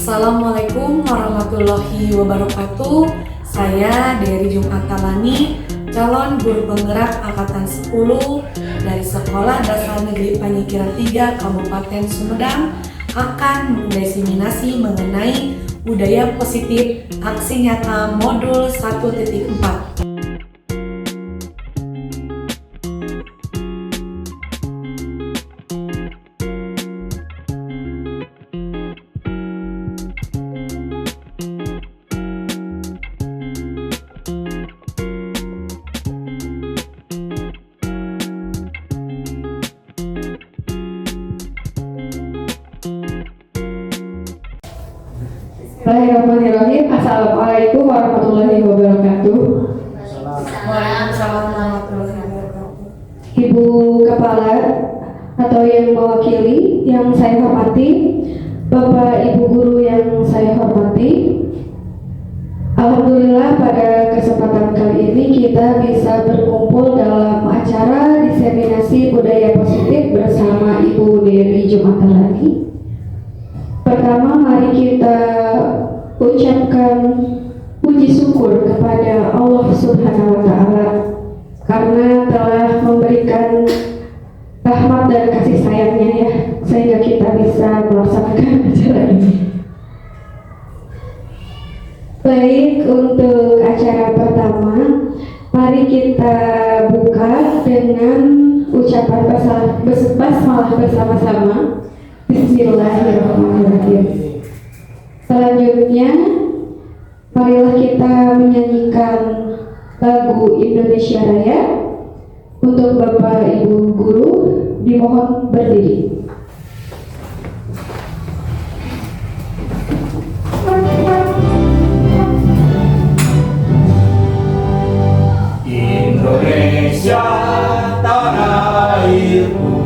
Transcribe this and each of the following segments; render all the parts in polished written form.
Assalamualaikum warahmatullahi wabarakatuh. Saya Dery Jumatalani, calon guru penggerak angkatan 10 dari Sekolah Dasar Negeri Panyikira 3 Kabupaten Sumedang akan mendiseminasi mengenai budaya positif aksi nyata modul 1.4. Bismillahirrahmanirrahim. Assalamualaikum warahmatullahi wabarakatuh. Waalaikumsalam warahmatullahi wabarakatuh. Ibu Kepala atau yang mewakili yang saya hormati, Bapak Ibu Guru yang saya hormati, alhamdulillah pada kesempatan kali ini kita bisa berkumpul dalam acara diseminasi budaya positif bersama Ibu Dery Jumatalani. Pertama, mari kita ucapkan puji syukur kepada Allah Subhanahu wa Ta'ala karena telah memberikan rahmat dan kasih sayangnya ya, sehingga kita bisa melaksanakan acara ini. Baik, untuk acara pertama, mari kita buka dengan ucapan basmalah bersama-sama. Bismillahirrahmanirrahim. Selanjutnya, marilah kita menyanyikan lagu Indonesia Raya. Untuk Bapak Ibu Guru, dimohon berdiri. Indonesia tanah airku,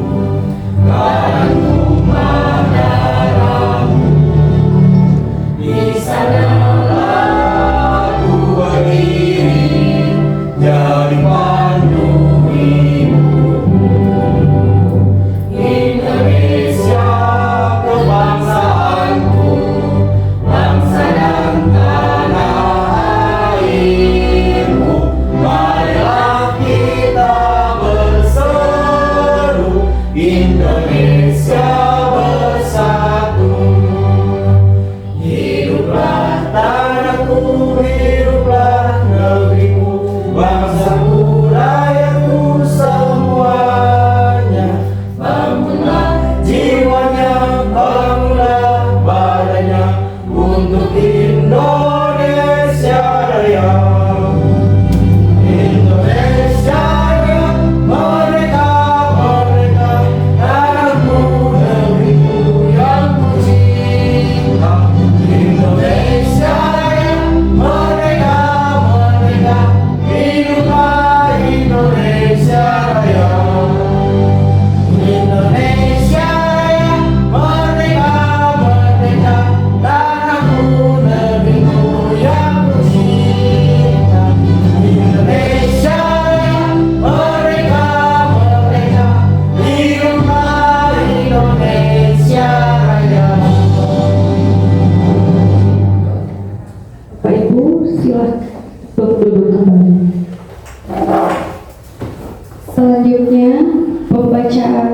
selanjutnya pembacaan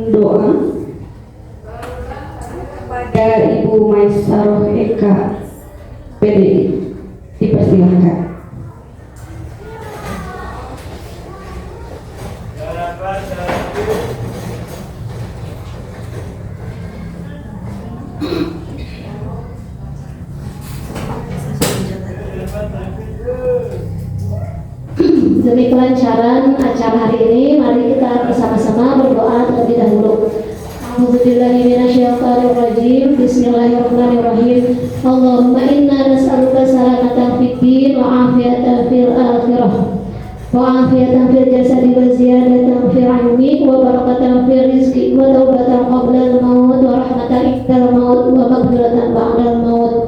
doa kepada Ibu Maisaroh Eka PDI. Dipersilakan. Demi kelancaran acara hari ini, mari kita bersama-sama berdoa terlebih dahulu. A'udzubillahiminasyaitonirrajim. Bismillahirrahmanirrahim. Allahumma inna nas'aluka salamatan fid din wa afiyatan fil akhirah wa afiyatan fil jasadi wa ziyadatan fil ilmi wa barakatan fil rizqi wa taubatan qabla al-maut wa rahmatan indal maut wa maghfiratan ba'dal maut.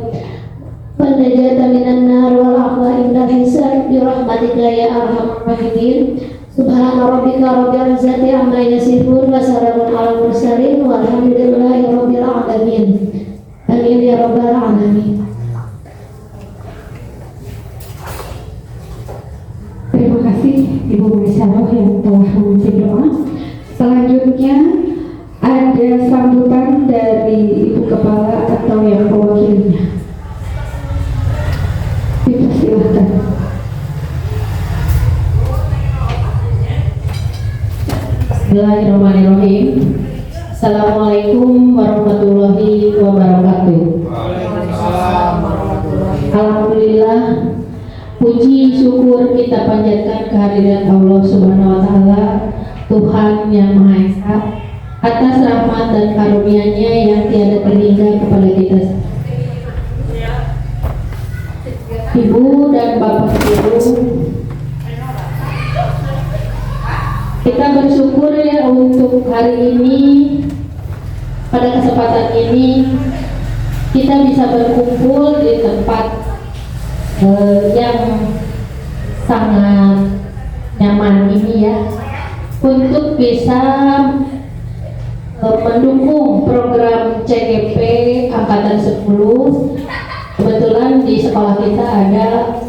فالنجاة من النار والعفو عند الحساب برحمتك يا أرحم الراحمين. سبحان ربك رب العزة عما يصفون وسلام على المرسلين والحمد لله رب العالمين. Amin ya rabbal alamin. Terima kasih Ibu Maisaroh yang telah memimpin doa. Selanjutnya ada sambutan dari Ibu Kepala atau yang mewakilinya. Dipersilahkan. Bismillahirrahmanirrahim. Assalamualaikum warahmatullahi wabarakatuh. Alhamdulillah, puji syukur kita panjatkan kehadiran Allah Subhanahu wa taala, Tuhan yang Maha Esa, atas rahmat dan karunia-Nya yang tiada terhingga kepada kita. Ibu dan Bapak Guru, kita bersyukur ya untuk hari ini, pada kesempatan ini kita bisa berkumpul di tempat yang sangat nyaman ini ya, untuk bisa mendukung program CGP Angkatan 10. Kebetulan di sekolah kita ada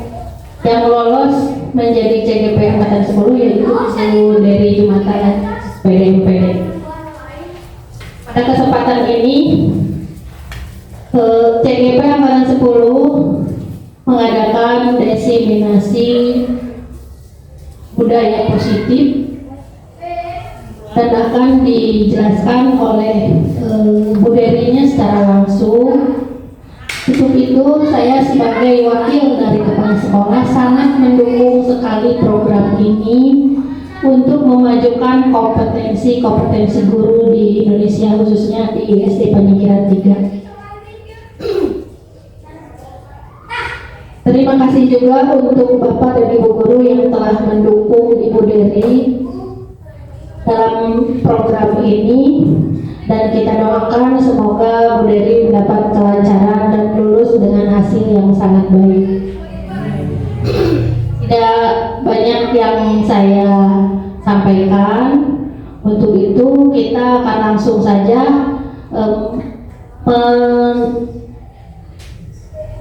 yang lolos menjadi CGP Angkatan 10, yaitu Ibu dari Jumatan PDMPD. Pada kesempatan ini CGP Angkatan 10 mengadakan diseminasi budaya positif dan akan dijelaskan oleh Bu Derinya secara langsung. Untuk itu saya sebagai wakil dari kepala sekolah sangat mendukung sekali program ini untuk memajukan kompetensi guru di Indonesia, khususnya di SD Panyingkiran 3. Terima kasih juga untuk Bapak dan Ibu guru yang telah mendukung Ibu Deri dalam program ini, dan kita doakan semoga Bu Deri mendapat kelancaran dan lulus dengan hasil yang sangat baik. Tidak banyak yang saya sampaikan, untuk itu kita akan langsung saja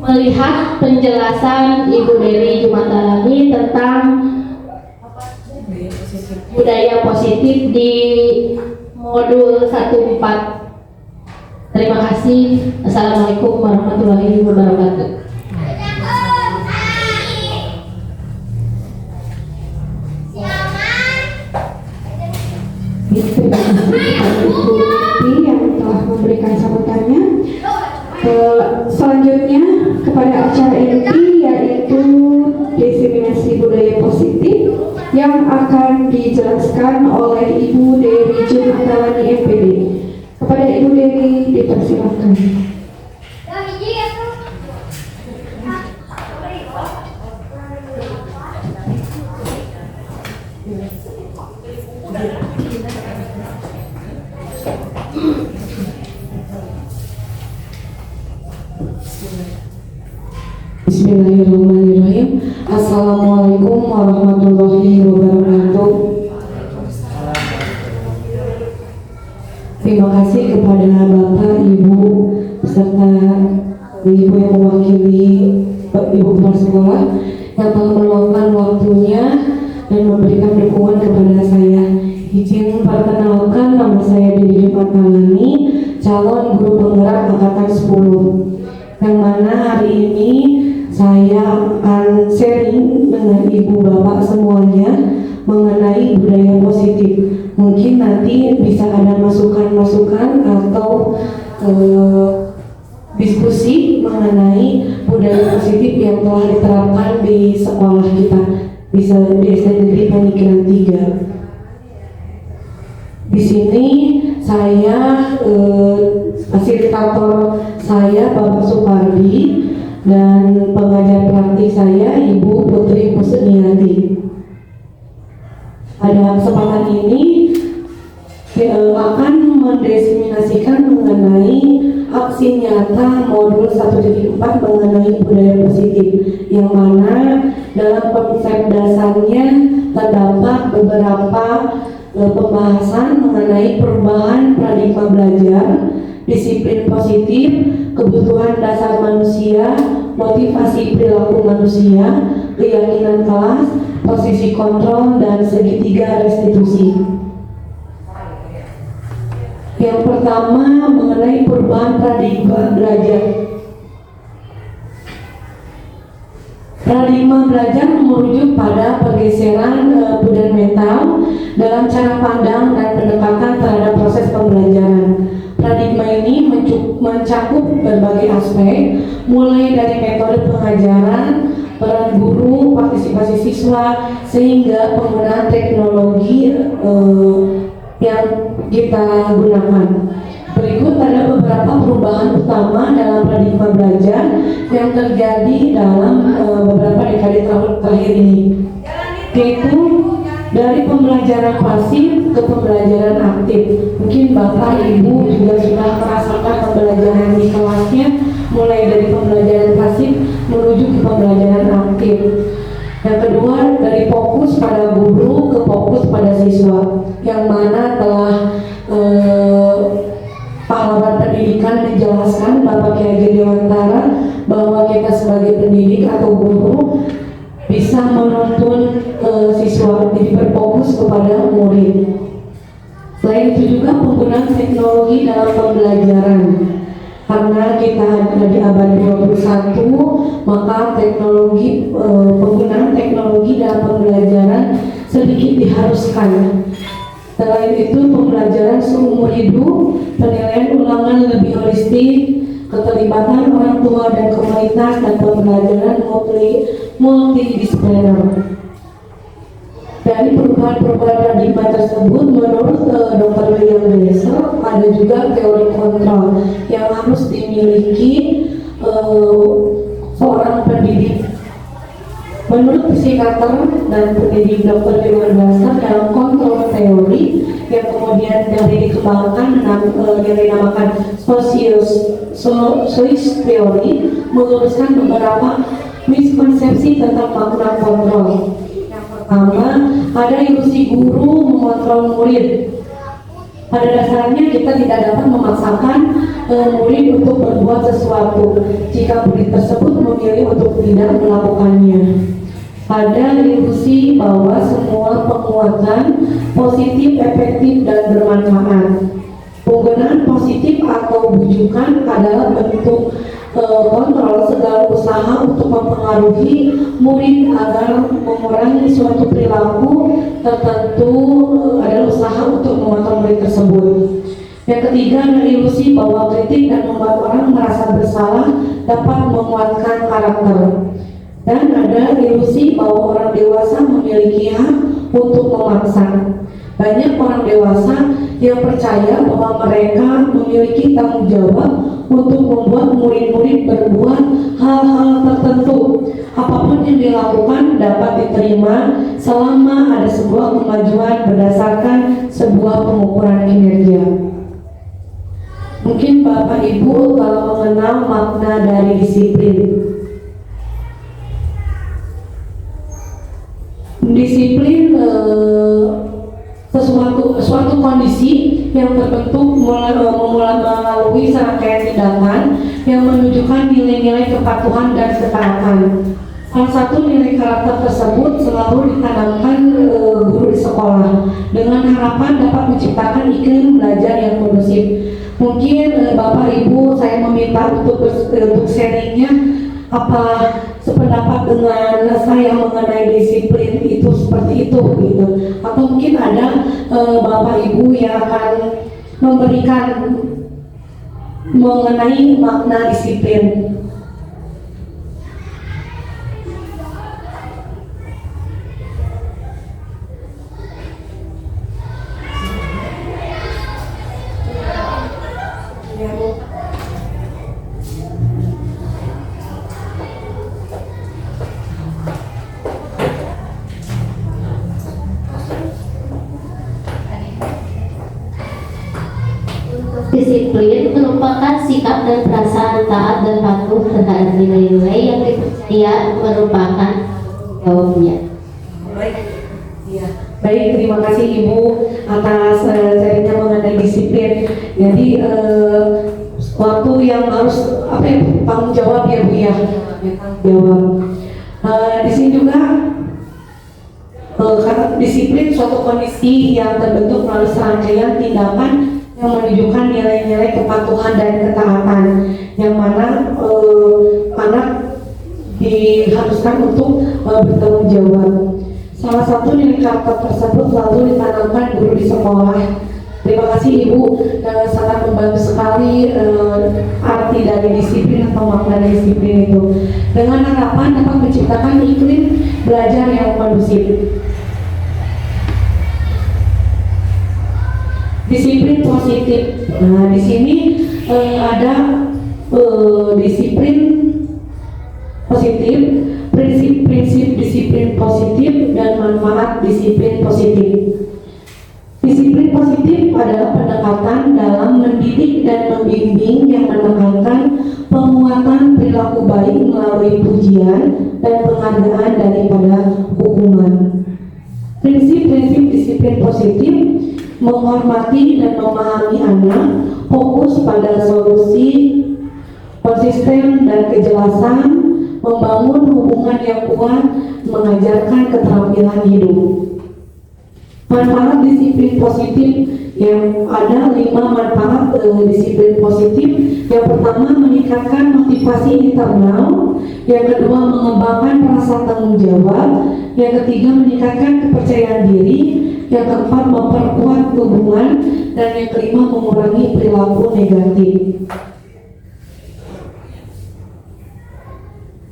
melihat penjelasan Ibu Deri Jumatalani tentang budaya positif di modul 14. Terima kasih. Assalamualaikum warahmatullahi wabarakatuh. Terima kasih kepada Ibu Niti yang telah memberikan sambutannya. Selanjutnya kepada acara inti, yaitu diseminasi budaya positif yang akan dijelaskan oleh Ibu Deri Jumatalani MPD. Kepada Ibu Deri dipersilakan. Bismillahirrahmanirrahim. Assalamualaikum warahmatullahi wabarakatuh. Terima kasih kepada Bapak, Ibu, beserta Ibu yang mewakili Ibu Kepala Sekolah yang telah meluangkan waktunya dan memberikan dukungan kepada saya. Izin perkenalkan, nama saya Deri Jumatalani, calon guru penggerak Angkatan 10. Yang mana hari ini saya akan sharing dengan Ibu Bapak semuanya mengenai budaya positif. Mungkin nanti bisa ada masukan-masukan atau diskusi mengenai budaya positif yang telah diterapkan di sekolah kita, bisa di SD Negeri Panyingkiran 3. Di sini saya fasilitator saya Bapak Supardi dan pengajar praktik saya Ibu Putri Kusniati. Pada kesempatan ini akan mendiseminasikan mengenai aksi nyata modul 1.4 mengenai budaya positif, yang mana dalam konsep dasarnya terdapat beberapa pembahasan mengenai perubahan paradigma belajar, disiplin positif, kebiasaan kebutuhan dasar manusia, motivasi perilaku manusia, keyakinan kelas, posisi kontrol, dan segitiga restitusi. Yang pertama mengenai perubahan paradigma belajar. Paradigma belajar merujuk pada pergeseran fundamental dalam cara pandang dan pendekatan terhadap proses pembelajaran. Paradigma ini mencakup berbagai aspek, mulai dari metode pengajaran, peran guru, partisipasi siswa, sehingga penggunaan teknologi yang kita gunakan. Berikut ada beberapa perubahan utama dalam paradigma belajar yang terjadi dalam beberapa dekade terakhir ini, yaitu dari pembelajaran pasif ke pembelajaran aktif. Mungkin Bapak Ibu juga sudah merasakan pembelajaran di kelasnya, mulai dari pembelajaran pasif menuju ke pembelajaran aktif. Yang kedua, dari fokus pada guru ke fokus pada siswa, yang mana telah pahlawan pendidikan dijelaskan Bapak Kiai Dewantara bahwa kita sebagai pendidik atau guru bisa menuntun siswa, jadi berfokus kepada murid. Selain itu juga penggunaan teknologi dalam pembelajaran, karena kita ada di abad 21, maka teknologi penggunaan teknologi dalam pembelajaran sedikit diharuskan. Selain itu, pembelajaran seumur hidup, penilaian ulangan lebih holistik, keterlibatan orang tua dan komunitas, dan pembelajaran multidisipliner. Dari perubahan-perubahan paradigma tersebut, menurut Dr. William Glasser, ada juga teori kontrol yang harus dimiliki seorang pendidik. Menurut psikiater dan pendidik Dr. William Glasser, dalam kontrol teori yang kemudian dari dikembangkan yang dinamakan socialist theory, meluruskan beberapa miskonsepsi tentang makna kontrol. Yang pertama, ada ilusi guru mengontrol murid. Pada dasarnya kita tidak dapat memaksakan murid untuk berbuat sesuatu jika murid tersebut memilih untuk tidak melakukannya. Ada ilusi bahwa semua penguatan positif, efektif, dan bermanfaat. Penggunaan positif atau bujukan adalah bentuk kontrol segala usaha untuk mempengaruhi murid agar mengurangi suatu perilaku tertentu adalah usaha untuk mengontrol murid tersebut. Yang ketiga, ada ilusi bahwa kritik dan membuat orang merasa bersalah dapat menguatkan karakter. Dan ada ilusi bahwa orang dewasa memiliki hak untuk memaksa. Banyak orang dewasa yang percaya bahwa mereka memiliki tanggung jawab untuk membuat murid-murid berbuat hal-hal tertentu. Apapun yang dilakukan dapat diterima selama ada sebuah kemajuan berdasarkan sebuah pengukuran kinerja. Mungkin Bapak Ibu telah mengenal makna dari disiplin. Disiplin suatu kondisi yang terbentuk melalui serangkaian tindakan yang menunjukkan nilai-nilai kepatuhan dan ketaatan. Salah satu nilai karakter tersebut selalu ditanamkan guru di sekolah dengan harapan dapat menciptakan iklim belajar yang kondusif. Mungkin Bapak Ibu saya meminta untuk sharingnya apa sependapat dengan saya mengenai disiplin itu seperti itu gitu, atau mungkin ada Bapak Ibu yang akan memberikan mengenai makna disiplin. Disiplin merupakan sikap dan perasaan taat dan patuh terhadap nilai-nilai yang dipercaya merupakan jawabnya. Baik, terima kasih Ibu atas sharingnya mengenai disiplin. Jadi waktu yang harus tanggung jawab ya Bu ya, tanggung jawab. Di sini juga karena disiplin suatu kondisi yang terbentuk melalui serangkaian tindakan yang menunjukkan nilai-nilai kepatuhan dan ketaatan, yang mana anak diharuskan untuk bertanggung jawab. Salah satu nilai karakter tersebut selalu ditanamkan guru di sekolah. Terima kasih Ibu, sangat membantu sekali arti dari disiplin atau makna dari disiplin itu, dengan harapan dapat menciptakan iklim belajar yang kondusif. Disiplin positif. Nah, di sini ada disiplin positif, prinsip-prinsip disiplin positif dan manfaat disiplin positif. Disiplin positif adalah pendekatan dalam mendidik dan membimbing yang menekankan penguatan perilaku baik melalui pujian dan penghargaan daripada hukuman. Prinsip-prinsip disiplin positif menghormati dan memahami anak, fokus pada solusi, konsisten dan kejelasan, membangun hubungan yang kuat, mengajarkan keterampilan hidup. Manfaat disiplin positif, yang ada 5 manfaat disiplin positif. Yang pertama, meningkatkan motivasi internal. Yang kedua, mengembangkan rasa tanggung jawab. Yang ketiga, meningkatkan kepercayaan diri. Yang keempat, memperkuat hubungan. Dan yang kelima, mengurangi perilaku negatif.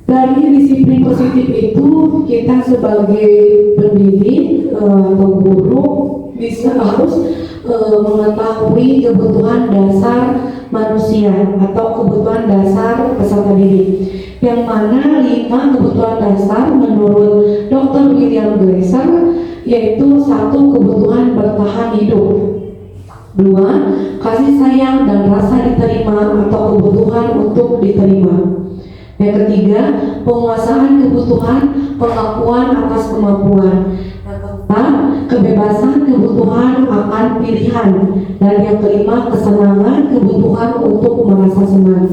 Dari disiplin positif itu, kita sebagai pendidik atau guru harus mengetahui kebutuhan dasar manusia atau kebutuhan dasar peserta didik, yang mana 5 kebutuhan dasar menurut Dr. William Glasser, yaitu 1. Kebutuhan bertahan hidup, 2. Kasih sayang dan rasa diterima atau kebutuhan untuk diterima. Yang ketiga, penguasaan kebutuhan pengakuan atas kemampuan. Yang keempat, kebebasan kebutuhan akan pilihan. Dan yang kelima, kesenangan kebutuhan untuk merasa senang.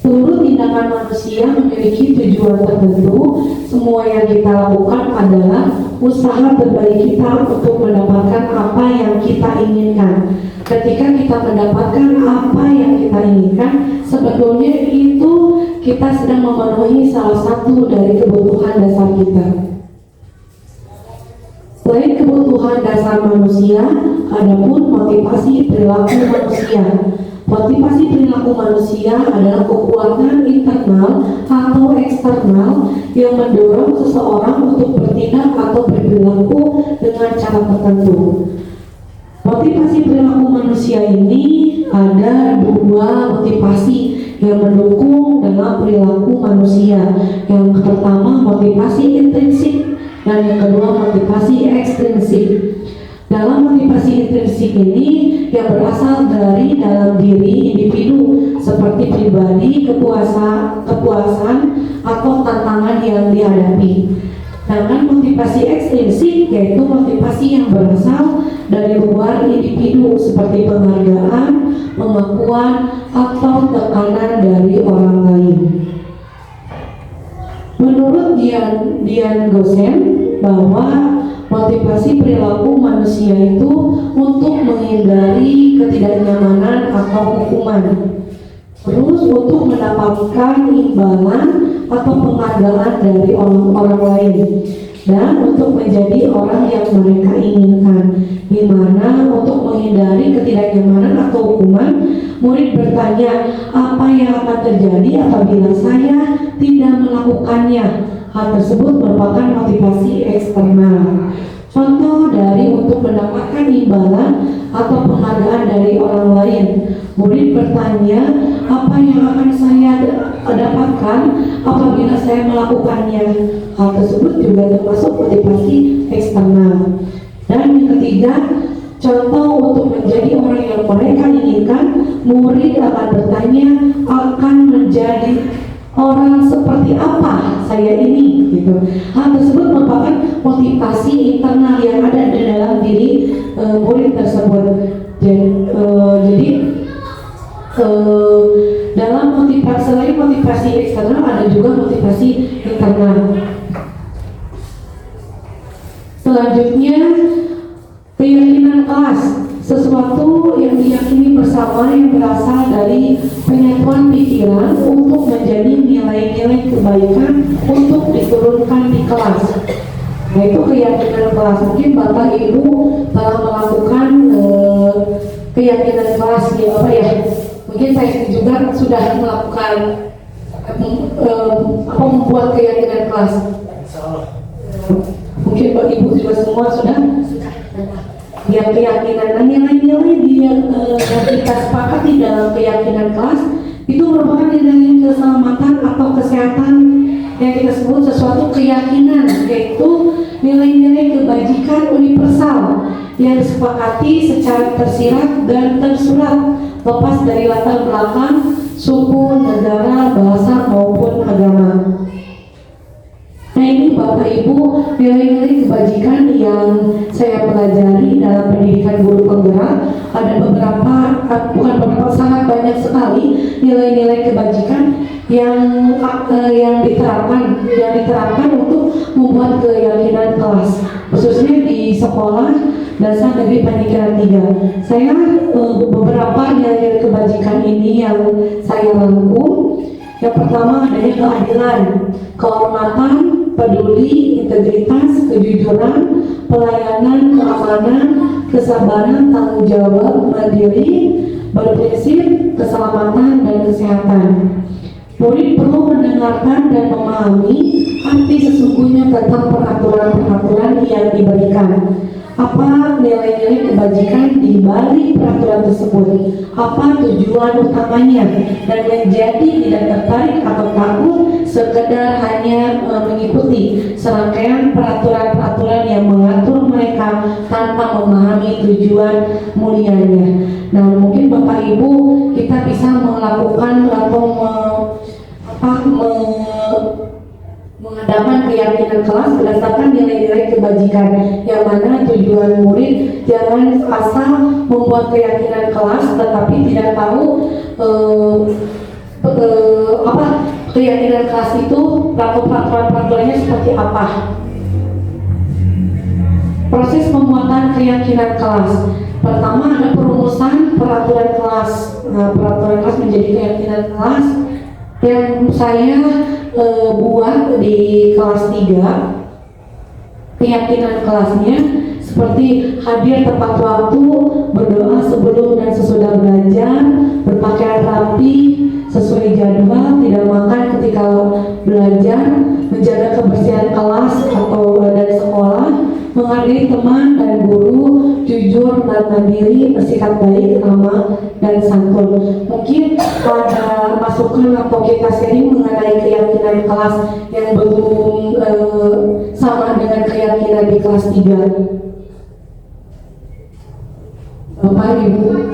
Seluruh tindakan manusia memiliki tujuan tertentu. Semua yang kita lakukan adalah usaha terbaik kita untuk mendapatkan apa yang kita inginkan. Ketika kita mendapatkan apa yang kita inginkan, sebetulnya itu kita sedang memenuhi salah satu dari kebutuhan dasar kita. Selain kebutuhan dasar manusia, adapun motivasi perilaku manusia. Motivasi perilaku manusia adalah kekuatan internal atau eksternal yang mendorong seseorang untuk bertindak atau berperilaku dengan cara tertentu. Motivasi perilaku manusia ini ada 2 motivasi yang mendukung dalam perilaku manusia. Yang pertama, motivasi intrinsik, dan yang kedua, motivasi ekstrinsik. Dalam motivasi intrinsik ini yang berasal dari dalam diri individu, seperti pribadi, kepuasan atau tantangan yang dihadapi. Sedangkan motivasi ekstrinsik yaitu motivasi yang berasal dari luar individu, seperti penghargaan, pengakuan, atau tekanan dari orang lain. Menurut Dian Gosen, bahwa motivasi perilaku manusia itu untuk menghindari ketidaknyamanan atau hukuman, terus untuk mendapatkan imbalan atau penghargaan dari orang lain, dan untuk menjadi orang yang mereka inginkan. Di mana untuk menghindari ketidaknyamanan atau hukuman, murid bertanya, apa yang akan terjadi apabila saya tidak melakukannya? Hal tersebut merupakan motivasi eksternal. Contoh dari untuk mendapatkan imbalan atau penghargaan dari orang lain, murid bertanya, apa yang akan saya dapatkan apabila saya melakukannya? Hal tersebut juga termasuk motivasi eksternal. Dan yang ketiga, contoh untuk menjadi orang yang mereka inginkan, murid akan bertanya, akan menjadi orang seperti apa saya ini, gitu. Hal tersebut merupakan motivasi internal yang ada di dalam diri murid tersebut. Jadi dalam motivasi, selain motivasi eksternal ada juga motivasi internal. Selanjutnya, keyakinan kelas, sesuatu yang diyakini bersama yang berasal dari penyatuan pikiran untuk menjadi nilai-nilai kebaikan untuk diturunkan di kelas. Nah, itu keyakinan kelas. Mungkin Bapak Ibu telah melakukan keyakinan kelas ya Bapak ya. Mungkin saya juga sudah melakukan membuat keyakinan kelas. Mungkin Bapak Ibu juga semua sudah yang keyakinan dan nilai-nilai yang kita sepakati dalam keyakinan kelas itu merupakan nilai keselamatan atau kesehatan yang kita sebut sesuatu keyakinan, yaitu nilai-nilai kebajikan universal yang disepakati secara tersirat dan tersurat lepas dari latar belakang suku, negara, bahasa maupun agama. Nah, ini Bapak Ibu nilai-nilai kebajikan yang saya pelajari dalam pendidikan guru penggerak. Ada sangat banyak sekali nilai-nilai kebajikan yang diterapkan untuk membuat keyakinan kelas, khususnya di sekolah dasar negeri Pandikaran 3. Saya beberapa nilai-nilai kebajikan ini yang saya rangkum. Yang pertama adanya keadilan, kehormatan, peduli, integritas, kejujuran, pelayanan, keamanan, kesabaran, tanggung jawab, mandiri, berprinsip, keselamatan, dan kesehatan. Murid perlu mendengarkan dan memahami arti sesungguhnya tentang peraturan-peraturan yang diberikan. Apa nilai-nilai kebajikan di balik peraturan tersebut? Apa tujuan utamanya? Dan menjadi tidak tertarik atau takut sekedar hanya mengikuti serangkaian peraturan-peraturan yang mengatur mereka tanpa memahami tujuan mulianya. Nah, mungkin Bapak Ibu kita bisa melakukan atau mengadakan keyakinan kelas berdasarkan nilai-nilai kebajikan, yang mana tujuan murid jangan asal membuat keyakinan kelas tetapi tidak tahu apa keyakinan kelas itu, peraturan-peraturannya seperti apa. Proses pembuatan keyakinan kelas, pertama ada perumusan peraturan kelas. Nah, peraturan kelas menjadi keyakinan kelas yang saya buat di kelas 3. Keyakinan kelasnya seperti hadir tepat waktu, berdoa sebelum dan sesudah belajar, berpakaian rapi sesuai jadwal, tidak makan ketika belajar, menjaga kebersihan kelas atau dan sekolah, menghargai teman dan guru, jujur dan mandiri, bersikap baik, ramah dan santun. Mungkin ada masukan atau kita sharing mengenai keyakinan kelas yang belum sama dengan keyakinan di kelas 3. Bapak Ibu,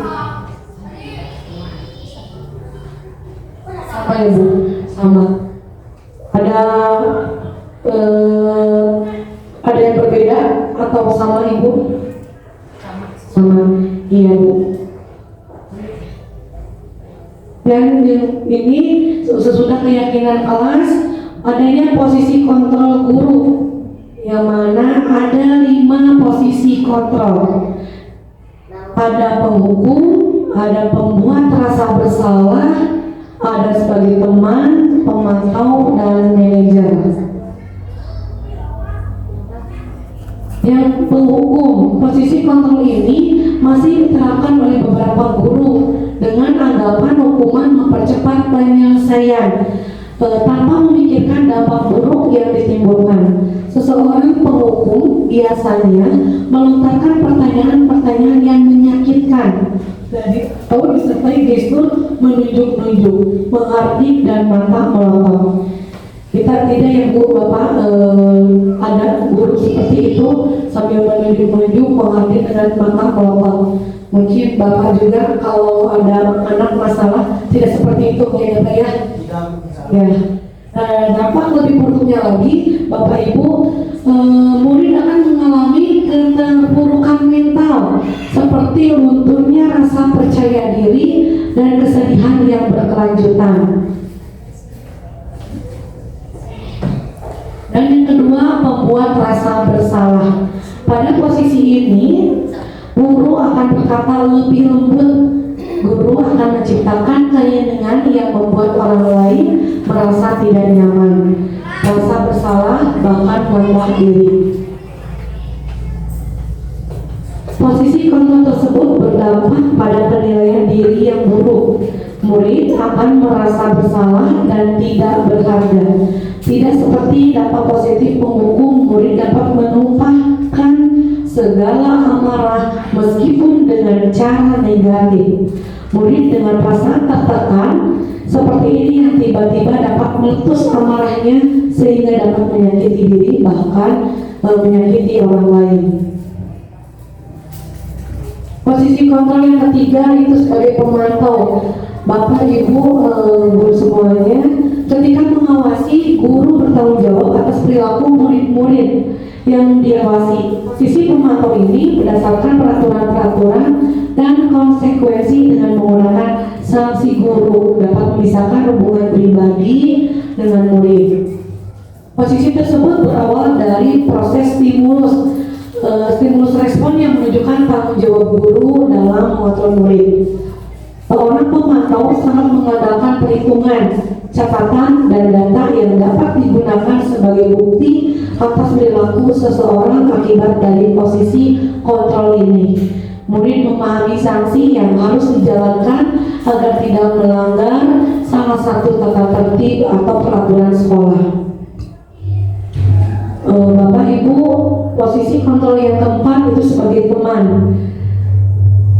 sama Ibu, sama. Ada yang berbeda atau sama Ibu? Sama, iya Bu. Dan ini sesudah keyakinan kelas adanya posisi kontrol guru, yang mana ada 5 posisi kontrol. Ada penghukum, ada pembuat rasa bersalah, ada sebagai teman, pemantau, dan manajer. Yang penghukum, posisi kontrol ini masih diterapkan oleh beberapa guru dengan anggapan hukuman mempercepat penyelesaian tanpa memikirkan dampak buruk yang ditimbulkan. Seseorang penghukum biasanya melontarkan pertanyaan-pertanyaan yang menyakitkan, atau disertai gestur menunjuk-nunjuk, menghardik, dan mata melotot. Kita tidak ya Bu, Bapak, ada guru seperti itu sambil menunjuk-nunjuk, menghardik dengan mata melotot. Mungkin Bapak juga kalau ada anak masalah tidak seperti itu ya Pak ya. Ya. Dampak lebih buruknya lagi, Bapak Ibu, murid akan mengalami keterpurukan mental seperti lunturnya rasa percaya diri dan kesedihan yang berkelanjutan. Dan yang kedua, membuat rasa bersalah. Pada posisi ini, guru akan berkata lebih lembut. Guru akan menciptakan keheningan yang membuat orang lain merasa tidak nyaman, rasa bersalah, bahkan merendah diri. Posisi kontrol tersebut berdampak pada penilaian diri yang buruk. Murid akan merasa bersalah dan tidak berharga. Tidak seperti dampak positif menghukum, murid dapat menumpahkan segala amarah meskipun dengan cara negatif. Murid dengan perasaan tertekan seperti ini yang tiba-tiba dapat meletus amarahnya sehingga dapat menyakiti diri, bahkan menyakiti orang lain. Posisi kontrol yang ketiga itu sebagai pemantau. Bapak Ibu guru semuanya, ketika mengawasi, guru bertanggung jawab atas perilaku murid-murid yang diawasi. Sisi pemantau ini berdasarkan peraturan-peraturan dan konsekuensi dengan menggunakan sanksi guru dapat memisahkan hubungan pribadi dengan murid. Posisi tersebut berawal dari proses stimulus respon yang menunjukkan tanggung jawab guru dalam mengontrol murid. Seorang pemantau sangat mengandalkan perhitungan, catatan, dan data yang dapat digunakan sebagai bukti atas perilaku seseorang akibat dari posisi kontrol ini. Murid memahami sanksi yang harus dijalankan agar tidak melanggar salah satu tata tertib atau peraturan sekolah. Bapak Ibu, posisi kontrol yang keempat itu sebagai teman.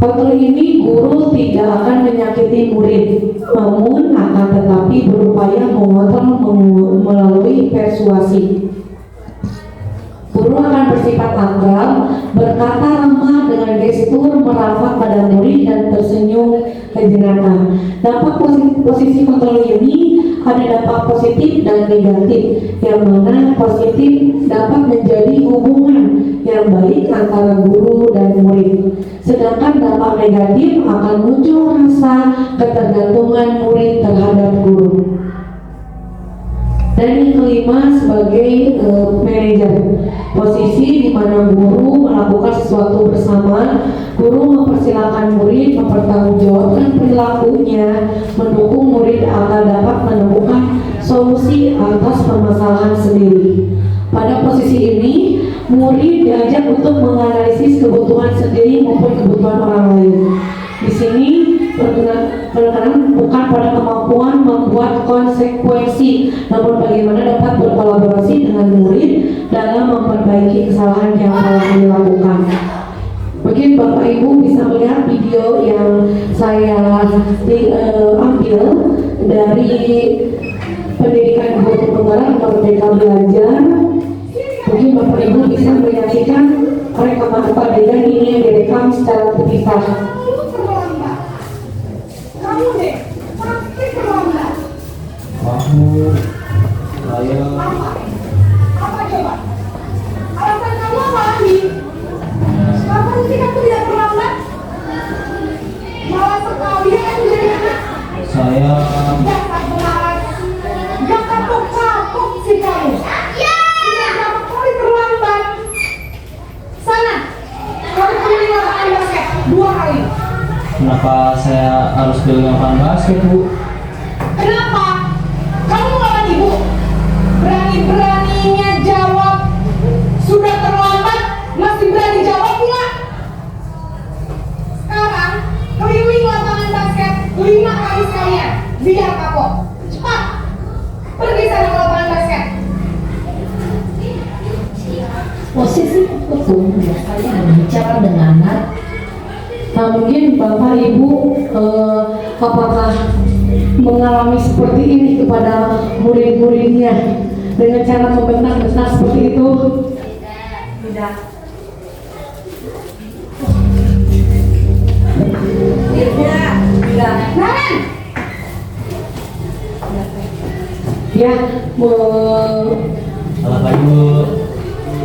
Kontrol ini guru tidak akan menyakiti murid, namun akan tetapi berupaya mengontrol melalui persuasi. Guru akan bersifat akrab, berkata ramah dengan gestur merapat pada murid dan tersenyum kejenaka. Dampak posisi kontrol ini ada dampak positif dan negatif, yang mana positif dapat menjadi hubungan yang baik antara guru dan murid. Sedangkan dampak negatif akan muncul rasa ketergantungan murid terhadap guru. Dan yang kelima sebagai manajer, posisi di mana guru melakukan sesuatu bersama. Guru mempersilahkan murid mempertanggungjawabkan perilakunya, mendukung murid agar dapat menemukan solusi atas permasalahan sendiri. Pada posisi ini, murid diajak untuk menganalisis kebutuhan sendiri maupun kebutuhan orang lain. Di sini berkenan bukan pada kemampuan membuat konsekuensi, namun bagaimana dapat berkolaborasi dengan murid dalam memperbaiki kesalahan yang telah dilakukan. Mungkin Bapak Ibu bisa melihat video yang saya ambil dari pendidikan guru penggerak Merdeka Belajar. Mungkin Bapak Ibu bisa menyaksikan rekaman adegan ini yang direkam secara terpisah. Saya apa coba? Alasan kamu apa lagi? Kenapa sih kamu tidak terlambat? Malah sekalian kan menjadi anak. saya Dasar pemalas. Gak kapok-kapok sih kamu. Tidak berapa kali terlambat. Sana, kamu keliling lapangan basket 2 kali. kenapa saya harus keliling lapangan basket, Bu? Kenapa? Kamu melawan ibu? Berani-beraninya jawab. Sudah terlambat, masih berani jawab pula. Sekarang, keliling lapangan basket 5 kali sekalian. Biar kapok. Cepat. Pergi sana ke lapangan basket. Posisi itu biasanya berbicara dengan anak. Nah, mungkin Bapak Ibu apakah mengalami seperti ini kepada murid-muridnya dengan cara membentak-bentak seperti itu? Tidak. Tidak. Naran! Ya, Selamat pagi Bu.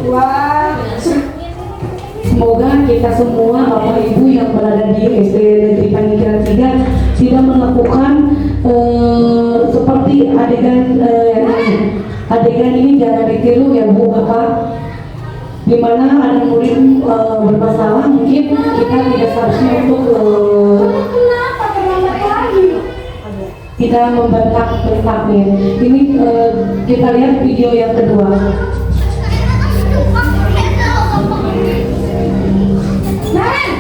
Wah, semoga kita semua Bapak Ibu yang berada di SD Negeri Panikiran 3 tidak melakukan seperti adegan ini jangan ditiru ya Bu Bapak. Di mana ada murid bermasalah, mungkin kita tidak seharusnya untuk kenapa terlambat lagi? kita membentak-bentaknya. Ini kita lihat video yang kedua. Naren!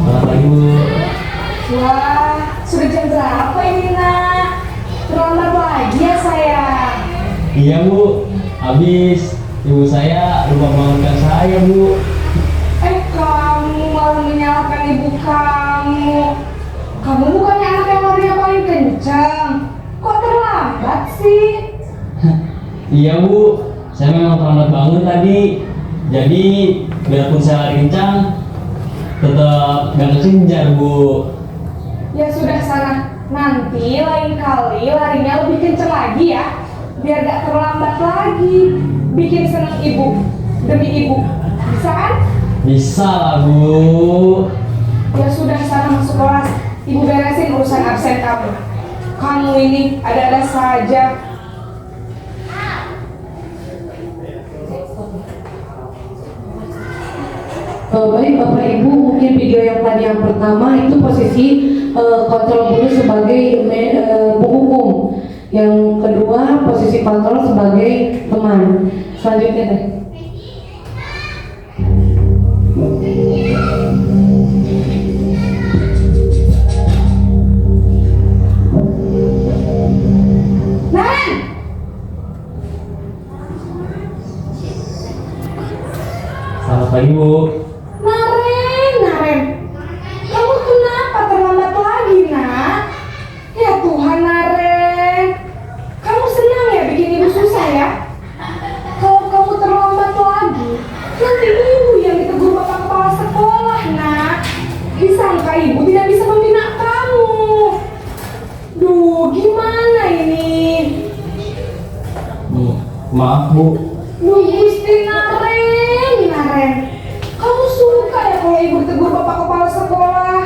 Selamat pagi Bu. Wah, sudah jam berapa ini nak? Terlambat lagi ya sayang. Iya Bu, habis ibu saya lupa bangunkan saya Bu. Kamu malah menyalahkan ibu kamu. Kamu bukannya anak yang larinya paling kencang. Kok terlambat sih? Iya Bu, saya memang terlambat bangun tadi. Jadi biarpun saya lari kencang, tetap gak kekejar Bu. Ya sudah sana. Nanti lain kali larinya lebih kencang lagi ya. Biar gak terlambat lagi. Bikin seneng ibu. Demi ibu. Bisa kan? Bisa lah Bu. Ya sudah sana masuk kelas. Ibu beresin urusan absen kamu. Kamu ini ada-ada saja. Baik Bapak Ibu, mungkin video yang tadi yang pertama itu posisi kontrol guru sebagai penghukum. Yang kedua posisi kontrol sebagai teman. Selanjutnya deh. Naren! Selamat pagi Bu. Naren, kamu kenapa terlambat lagi nak? Ya Tuhan Naren, kamu senang ya bikin ibu susah ya? Kalau kamu terlambat lagi, nanti ibu yang ditegur bapak kepala sekolah nak. Disangka ibu tidak bisa membina kamu. Duh, gimana ini? Maaf Bu. Duh Gusti Naren, kamu suka ya kalau ibu ditegur bapak kepala sekolah?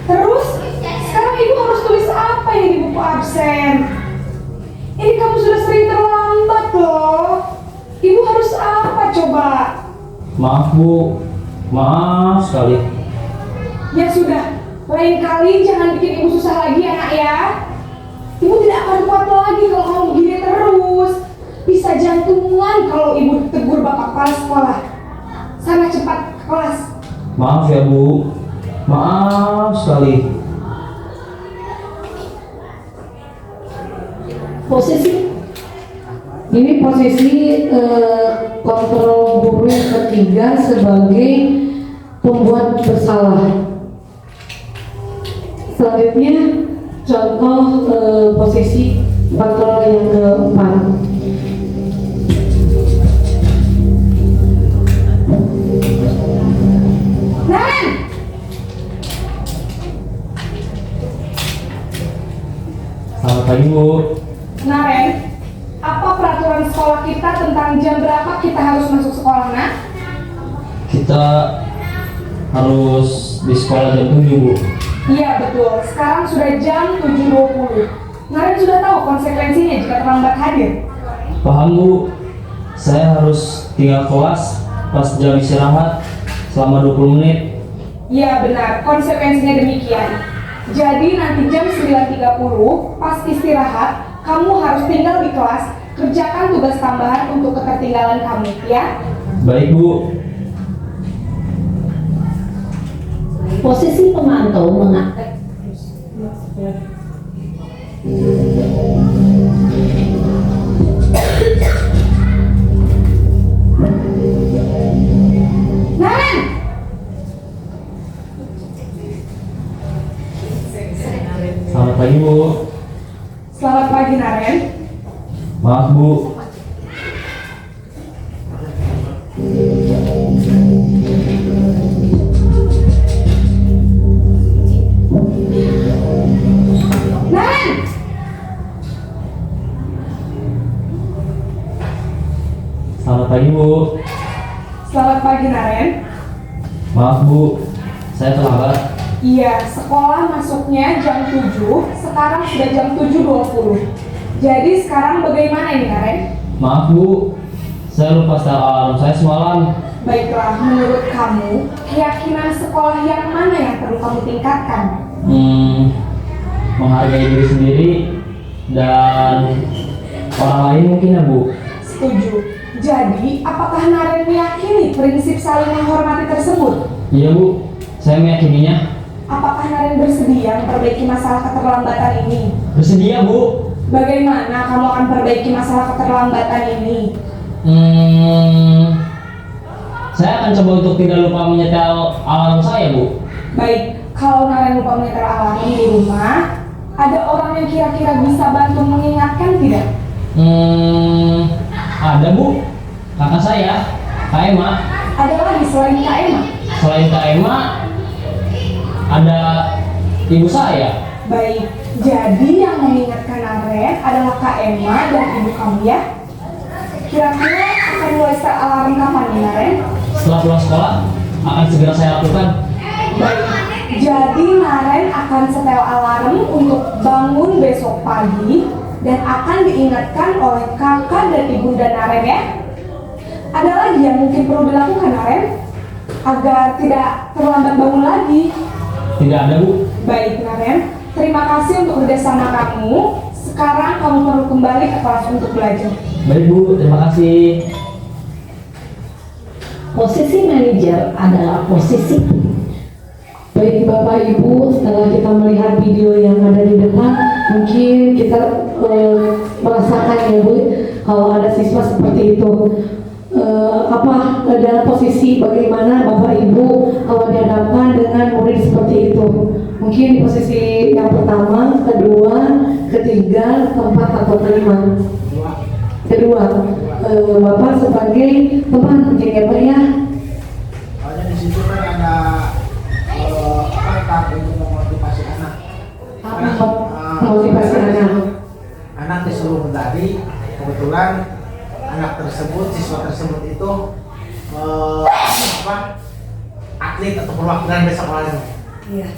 Terus, sekarang ibu harus tulis apa ya di buku absen? Ini kamu sudah sering terlambat loh. Ibu harus apa coba? Maaf Bu. Maaf sekali. Ya sudah, lain kali jangan bikin ibu susah lagi ya nak ya. Ibu tidak akan kuat lagi kalau kamu begini terus. Bisa jantungan kalau ibu tegur bapak kepala sekolah. Sana cepat ke kelas. Maaf ya Bu. Maaf sekali. Posisi Ini posisi kontrol guru yang ketiga sebagai pembuat bersalah. Selanjutnya contoh posisi kontrol yang keempat. Naren! Selamat pagi Bu. Naren, apa peraturan sekolah kita tentang jam berapa kita harus masuk sekolah nak? Kita harus di sekolah jam 7 Bu. Iya betul, sekarang sudah jam 7.20. Naren sudah tahu konsekuensinya jika terlambat hadir. Paham Bu. Saya harus tinggal kelas pas jam istirahat selama 20 menit. Iya benar, konsekuensinya demikian. Jadi nanti jam 9.30 pas istirahat, kamu harus tinggal di kelas, kerjakan tugas tambahan untuk ketertinggalan kamu, ya. Baik Bu. posisi pemantau mengaktifkan pagi Bu. Selamat pagi Naren. Maaf Bu. Naren! Selamat pagi Bu. Selamat pagi Naren. Maaf Bu, saya terlambat. Iya, sekolah masuknya jam 7, sekarang sudah jam 7.20. Jadi sekarang bagaimana ini Naren? Maaf Bu, saya lupa setel alarm saya semalam. Baiklah, menurut kamu, keyakinan sekolah yang mana yang perlu kamu tingkatkan? Menghargai diri sendiri dan orang lain mungkin ya Bu. Setuju. Jadi, apakah Naren meyakini prinsip saling menghormati tersebut? Iya Bu, saya meyakininya. Apakah Naren bersedia memperbaiki masalah keterlambatan ini? Bersedia Bu. Bagaimana kamu akan perbaiki masalah keterlambatan ini? Saya akan coba untuk tidak lupa menyetel alarm saya Bu. Baik, kalau Naren lupa menyetel alarm di rumah, ada orang yang kira-kira bisa bantu mengingatkan tidak? Ada Bu, kakak saya, Kak Emma. Ada lagi selain Kak Emma? Selain Kak Emma, ada ibu saya. Baik, jadi yang mengingatkan Naren adalah Kak Emma dan ibu kamu ya? Kira-kira akan mulai setel alarm kapan nih Naren? Setelah pulang sekolah, akan segera saya lakukan. Baik, jadi Naren akan setel alarm untuk bangun besok pagi dan akan diingatkan oleh kakak dan ibunda Naren ya. Ada lagi yang mungkin perlu dilakukan Naren agar tidak terlambat bangun lagi? Tidak ada Bu. Baik Naren, terima kasih untuk kerjasama kamu. Sekarang kamu perlu kembali ke kelas untuk belajar. Baik Bu, terima kasih. Posisi manajer adalah posisi. Baik Bapak Ibu, setelah kita melihat video yang ada di depan, mungkin kita merasakan ya Bu, kalau ada siswa seperti itu. Dalam posisi bagaimana Bapak Ibu kalau dihadapkan dengan murid seperti itu? Mungkin di posisi yang pertama, kedua, ketiga, keempat atau kelima? Kedua, Bapak sebagai teman mungkin ya Pak ya? Soalnya di situ kan ada tahap untuk memotivasi anak. Motivasi anak. Anak disuruh menari, kebetulan anak tersebut, siswa tersebut itu atlet atau perwakilan besok olahraga. Iya.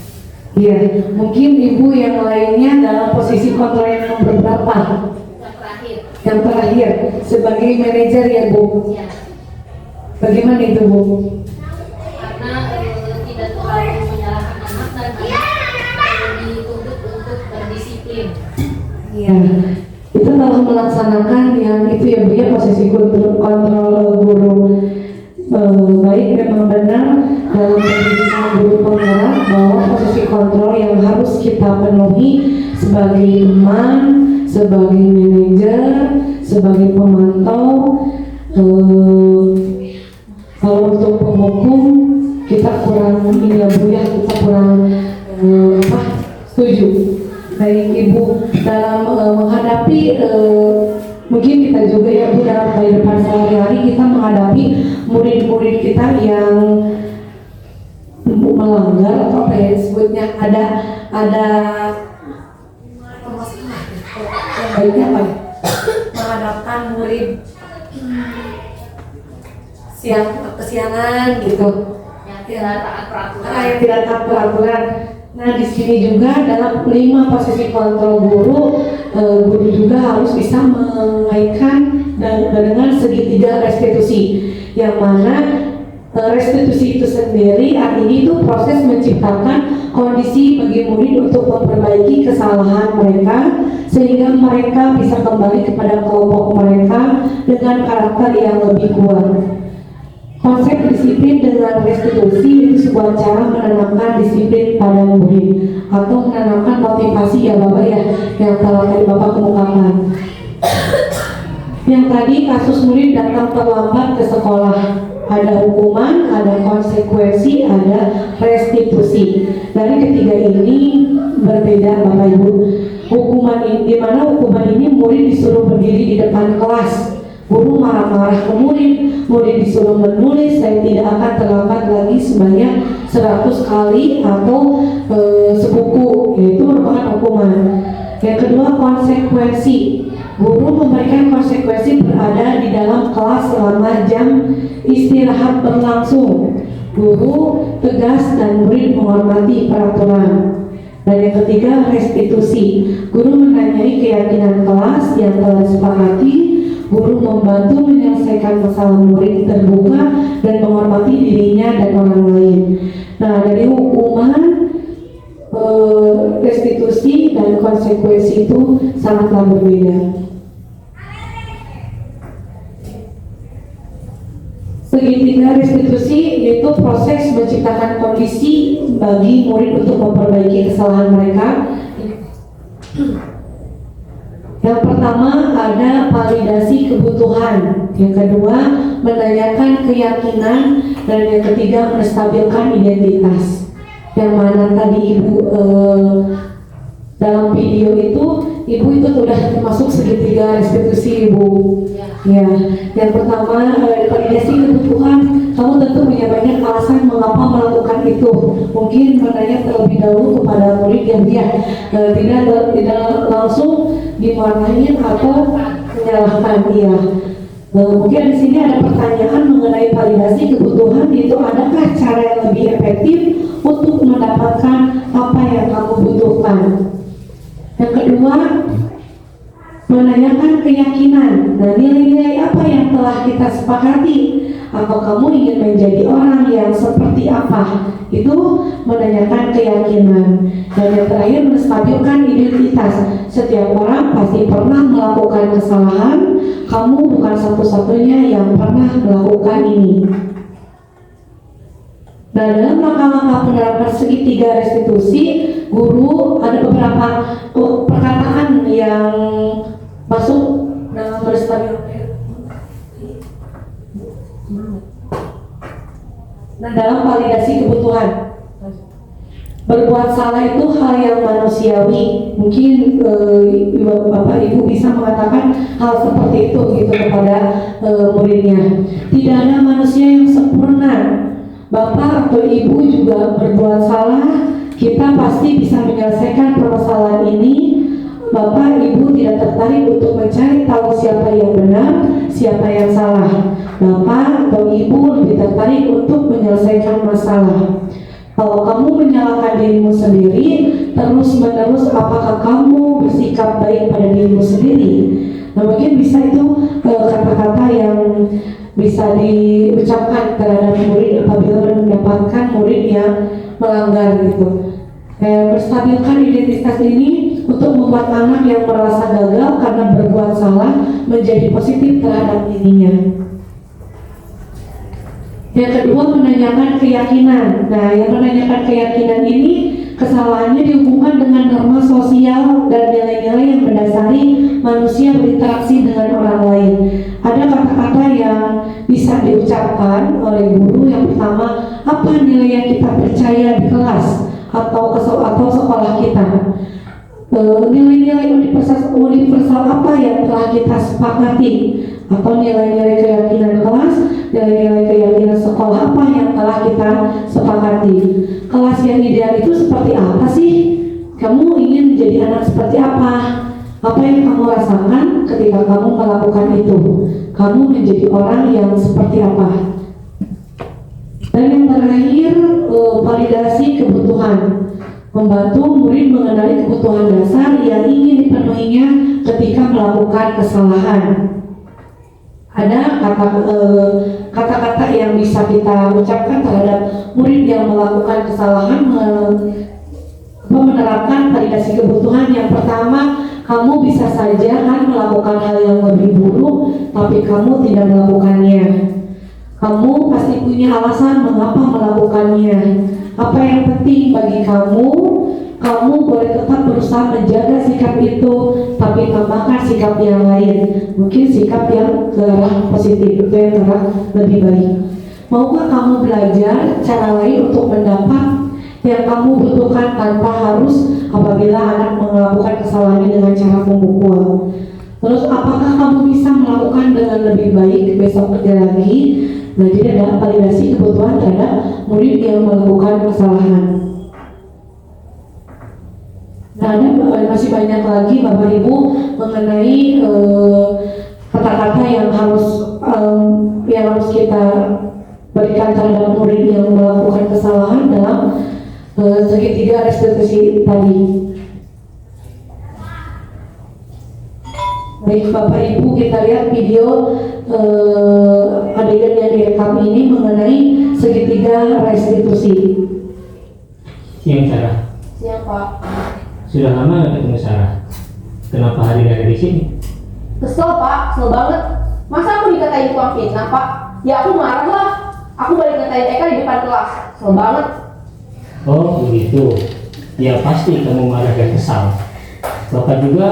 Iya, mungkin ibu yang lainnya dalam posisi kontrol yang berapa? Yang terakhir, sebagai manajer ya Bu. Ya, Bagaimana itu Bu? karena tidak terlalu menyalahkan anak dan anak dituntut untuk berdisiplin. Iya. Itu telah melaksanakan yang itu ya Bu ya, posisi kontrol guru. Baik, memang benar dalam pendidikan guru penggerak bahwa posisi kontrol yang harus kita penuhi sebagai teman, sebagai manajer, sebagai pemantau. Kalau untuk penghukum kita kurang ini ya Bu ya, kita kurang setuju. Baik Ibu, dalam menghadapi mungkin kita juga ya Bu dalam kehidupan sehari-hari kita menghadapi murid-murid kita yang melanggar atau apa ya disebutnya ada yang baiknya apa ya? Menghadapkan murid kesiangan gitu. Yang tidak taat peraturan. Yang tidak taat peraturan. Nah di sini juga dalam 5 posisi kontrol guru, guru juga harus bisa mengaitkan dengan segitiga restitusi, yang mana restitusi itu sendiri artinya itu proses menciptakan kondisi bagi murid untuk memperbaiki kesalahan mereka sehingga mereka bisa kembali kepada kelompok mereka dengan karakter yang lebih kuat. Konsep disiplin dengan restitusi itu sebuah cara menanamkan disiplin pada murid atau menanamkan motivasi ya Bapak ya, yang telah tadi Bapak kemukakan. Yang tadi kasus murid datang terlambat ke sekolah, ada hukuman, ada konsekuensi, ada restitusi. Dari ketiga ini berbeda Bapak Ibu. di mana hukuman ini murid disuruh berdiri di depan kelas. Guru marah-marah ke murid, murid disuruh menulis dan tidak akan terlambat lagi sebanyak 100 kali atau sebuku, yaitu merupakan hukuman. Yang kedua, konsekuensi. Guru memberikan konsekuensi berada di dalam kelas selama jam istirahat berlangsung. Guru tegas dan murid menghormati peraturan. Dan yang ketiga, restitusi. Guru menanyai keyakinan kelas yang telah disepakati. Guru membantu menyelesaikan masalah murid terbuka dan menghormati dirinya dan orang lain. Nah, dari hukuman, restitusi dan konsekuensi itu sangatlah berbeda. Segitiga restitusi yaitu proses menciptakan kondisi bagi murid untuk memperbaiki kesalahan mereka. Yang pertama ada validasi kebutuhan, yang kedua menanyakan keyakinan, dan yang ketiga menstabilkan identitas. Yang mana tadi ibu dalam video itu sudah termasuk segitiga restitusi ibu. Ya, yang pertama validasi kebutuhan. Kamu tentu punya banyak alasan mengapa melakukan itu. Mungkin menanya terlebih dahulu kepada murid yang dia tidak langsung dimarahin atau menyalahkan dia. Mungkin di sini ada pertanyaan mengenai validasi kebutuhan, itu adakah cara yang lebih efektif untuk mendapatkan apa yang kamu butuhkan. Yang kedua, menanyakan keyakinan. Nah, nilai-nilai apa yang telah kita sepakati? Apa kamu ingin menjadi orang yang seperti apa? Itu menanyakan keyakinan. Dan yang terakhir, menstabilkan identitas. Setiap orang pasti pernah melakukan kesalahan. Kamu bukan satu-satunya yang pernah melakukan ini. Nah, dalam langkah-langkah penerapan segitiga restitusi, guru ada beberapa perkataan yang masuk dalam menstabilkan. Nah, dalam validasi kebutuhan, berbuat salah itu hal yang manusiawi. Mungkin bapak ibu bisa mengatakan hal seperti itu gitu kepada muridnya. Tidak ada manusia yang sempurna. Bapak atau ibu juga berbuat salah. Kita pasti bisa menyelesaikan permasalahan ini. Bapak ibu tidak tertarik untuk mencari tahu siapa yang benar, siapa yang salah. Bapak atau ibu lebih tertarik untuk menyelesaikan masalah. Kalau kamu menyalahkan dirimu sendiri, terus-menerus apakah kamu bersikap baik pada dirimu sendiri? Nah, mungkin bisa itu kata-kata yang bisa diucapkan terhadap murid apabila mendapatkan murid yang melanggar gitu. Berstabilkan identitas ini untuk membuat anak yang merasa gagal karena berbuat salah menjadi positif terhadap dirinya. Yang kedua, menanyakan keyakinan. Nah, yang menanyakan keyakinan ini kesalahannya dihubungkan dengan norma sosial dan nilai-nilai yang mendasari manusia berinteraksi dengan orang lain. Ada kata-kata yang bisa diucapkan oleh guru. Yang pertama, apa nilai yang kita percaya di kelas atau sekolah kita? Nilai-nilai universal apa yang telah kita sepakati? Atau nilai-nilai keyakinan kelas, nilai-nilai keyakinan sekolah apa yang telah kita sepakati. Kelas yang ideal itu seperti apa sih? Kamu ingin menjadi anak seperti apa? Apa yang kamu rasakan ketika kamu melakukan itu? Kamu menjadi orang yang seperti apa? Dan yang terakhir, validasi kebutuhan. Membantu murid mengenali kebutuhan dasar yang ingin dipenuhinya ketika melakukan kesalahan. Ada kata-kata yang bisa kita ucapkan terhadap murid yang melakukan kesalahan, menerapkan validasi kebutuhan. Yang pertama, kamu bisa saja kan melakukan hal yang lebih buruk, tapi kamu tidak melakukannya. Kamu pasti punya alasan mengapa melakukannya. Apa yang penting bagi kamu boleh tetap berusaha menjaga sikap itu, tapi tambahkan sikap yang lain. Mungkin sikap yang ke arah positif, itu yang lebih baik. Maukah kamu belajar cara lain untuk mendapat yang kamu butuhkan tanpa harus apabila anak melakukan kesalahan dengan cara membunuh? melakukan dengan lebih baik besoknya lagi. Nah, jadi ada validasi kebutuhan terhadap murid yang melakukan kesalahan. Nah, ada masih banyak lagi Bapak Ibu mengenai kata-kata yang harus kita berikan terhadap murid yang melakukan kesalahan dalam segitiga restitusi tadi. Baik Bapak Ibu, kita lihat video adegan yang direkam ini mengenai segitiga restitusi. Siang Sarah. Siang Pak. Sudah lama nggak ketemu Sarah. Kenapa hari ini ada di sini? Kesel Pak, kesel banget. Masa aku dikatain tukang fitnah Pak? Ya aku marah lah. Aku balik ngatain Eka di depan kelas. Kesel banget. Oh begitu. Ya pasti kamu marah dan kesal. Bapak juga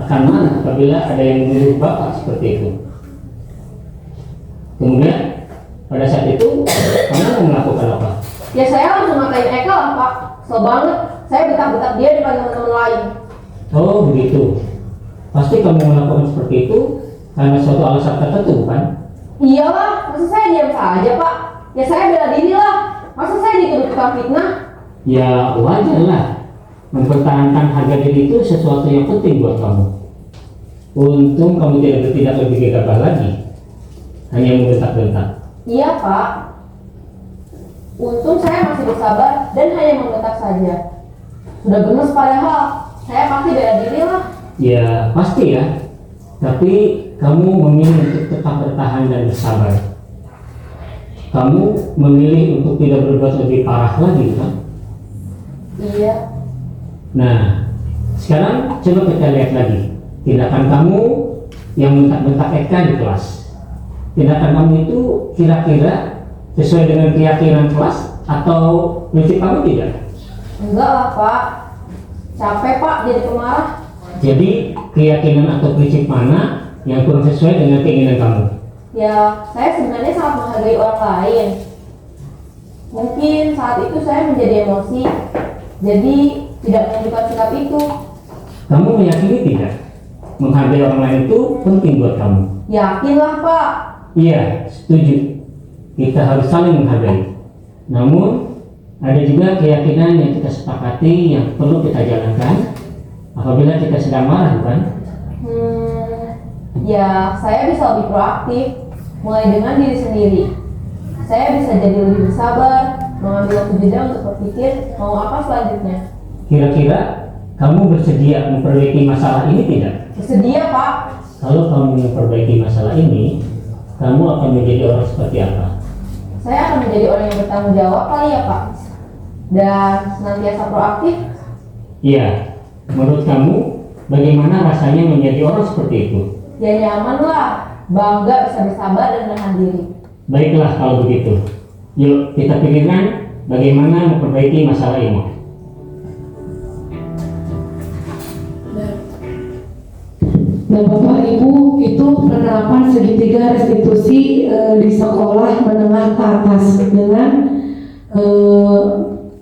akan marah apabila ada yang menuduh Bapak seperti itu. Kemudian pada saat itu kamu melakukan apa? Ya saya langsung ngatain Eka lah Pak. Kesel banget. Saya betak-betak dia di depan teman-teman lain. Oh begitu. Pasti kamu melakukan seperti itu karena suatu alasan tertentu bukan? Iyalah, masa saya diam saja Pak? Ya saya bela diri lah. Masa saya dituduh tukang fitnah? Ya wajar lah. Mempertahankan harga diri itu sesuatu yang penting buat kamu. Untung kamu tidak lebih gegabah lagi, hanya membentak-bentak. Iya Pak. Untung saya masih bersabar dan hanya membentak saja. Sudah gemes padahal. Saya pasti bela diri lah. Ya pasti ya. Tapi kamu memilih untuk tetap bertahan dan bersabar. Kamu memilih untuk tidak berbuat lebih parah lagi kan? Iya. Nah, sekarang coba kita lihat lagi tindakan kamu yang bentak-bentak Eka di kelas. Tindakan kamu itu kira-kira sesuai dengan keyakinan kelas atau prinsip kamu tidak? Enggak lah Pak. Capek Pak jadi pemarah. Jadi keyakinan atau prinsip mana yang kurang sesuai dengan keinginan kamu? Ya, saya sebenarnya sangat menghargai orang lain. Mungkin saat itu saya menjadi emosi, jadi tidak menunjukkan sikap itu. Kamu meyakini tidak? Menghargai orang lain itu penting buat kamu. Yakinlah Pak. Iya, setuju. Kita harus saling menghargai. Namun, ada juga keyakinan yang kita sepakati yang perlu kita jalankan apabila kita sedang marah, bukan? Ya, saya bisa lebih proaktif, mulai dengan diri sendiri. Saya bisa jadi lebih bersabar, mengambil waktu jeda untuk berpikir mau apa selanjutnya. Kira-kira kamu bersedia memperbaiki masalah ini tidak? Bersedia Pak. Kalau kamu memperbaiki masalah ini, kamu akan menjadi orang seperti apa? Saya akan menjadi orang yang bertanggung jawab kali ya Pak. Dan senantiasa proaktif. Iya, menurut kamu bagaimana rasanya menjadi orang seperti itu? Ya nyaman lah, bangga bisa bersabar dan menahan diri. Baiklah kalau begitu. Yuk kita pikirkan bagaimana memperbaiki masalah ini. Nah Bapak Ibu, itu penerapan segitiga restitusi di sekolah menengah ke atas dengan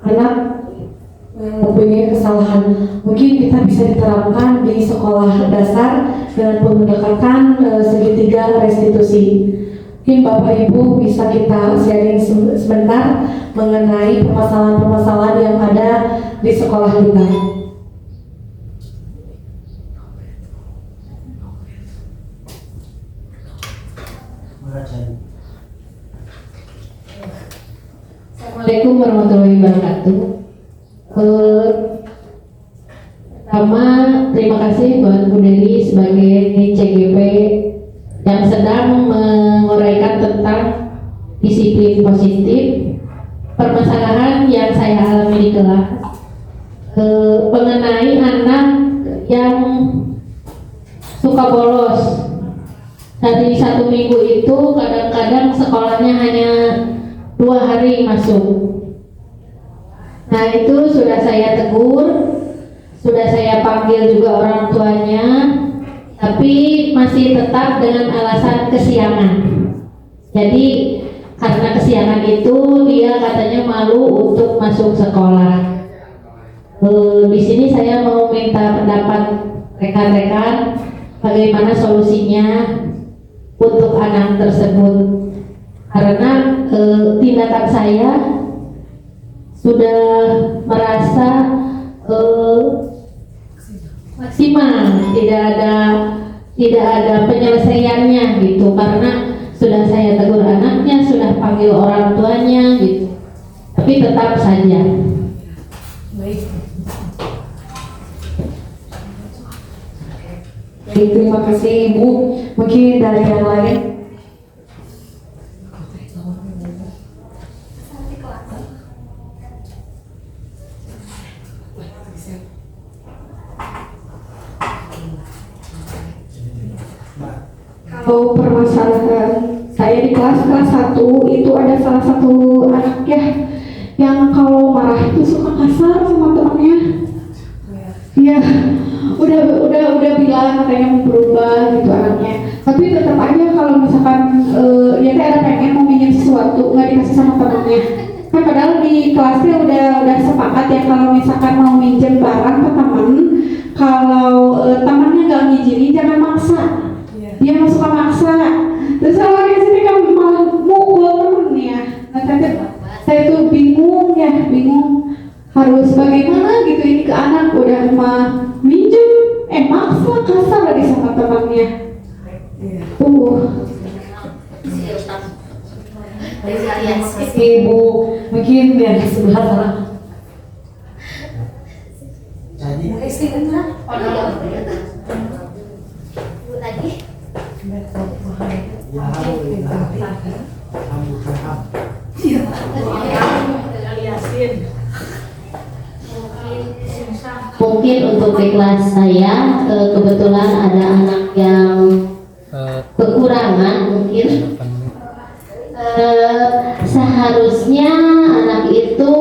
anak mempunyai kesalahan. Mungkin kita bisa diterapkan di sekolah dasar dengan pendekatan segitiga restitusi. Mungkin Bapak Ibu bisa kita sharing sebentar mengenai permasalahan-permasalahan yang ada di sekolah kita. Assalamualaikum warahmatullahi wabarakatuh. Pertama, terima kasih buat Bu Dewi sebagai CGP yang sedang menguraikan tentang disiplin positif, permasalahan yang saya alami di kelas mengenai anak yang suka bolos. Dari 1 minggu itu kadang-kadang sekolahnya hanya 2 hari masuk. Nah itu sudah saya tegur, sudah saya panggil juga orang tuanya, tapi masih tetap dengan alasan kesiangan. Jadi karena kesiangan itu dia katanya malu untuk masuk sekolah. Di sini saya mau minta pendapat rekan-rekan bagaimana solusinya. untuk anak tersebut karena tindakan saya sudah merasa maksimal, tidak ada penyelesaiannya gitu, karena sudah saya tegur anaknya, sudah panggil orang tuanya gitu, tapi tetap saja. Baik, terima kasih Ibu. Mungkin dari yang lain. Kalau permasalahan saya di kelas 1 itu ada salah satu anak ya yang kalau marah itu suka kasar sama temannya. Iya, udah bilang katanya mau berubah gitu anaknya. Tapi tetap aja kalau misalkan dia ada pengen mau minjem sesuatu nggak dikasih sama temannya. Kan padahal di kelasnya udah sepakat ya kalau misalkan mau minjem barang ke teman, kalau temannya nggak ngizinin jangan maksa. Dia nggak suka maksa. Terus kalau di sini kan malah mukul temennya. Nah, saya tuh bingung harus bagaimana gitu ini ke anak udah mah minjem, maksa kasar lagi sama temannya. Ibu, mungkin biar di sebelah sana. Jadi Mungkin untuk di kelas saya kebetulan ada anak yang kekurangan mungkin. Seharusnya anak itu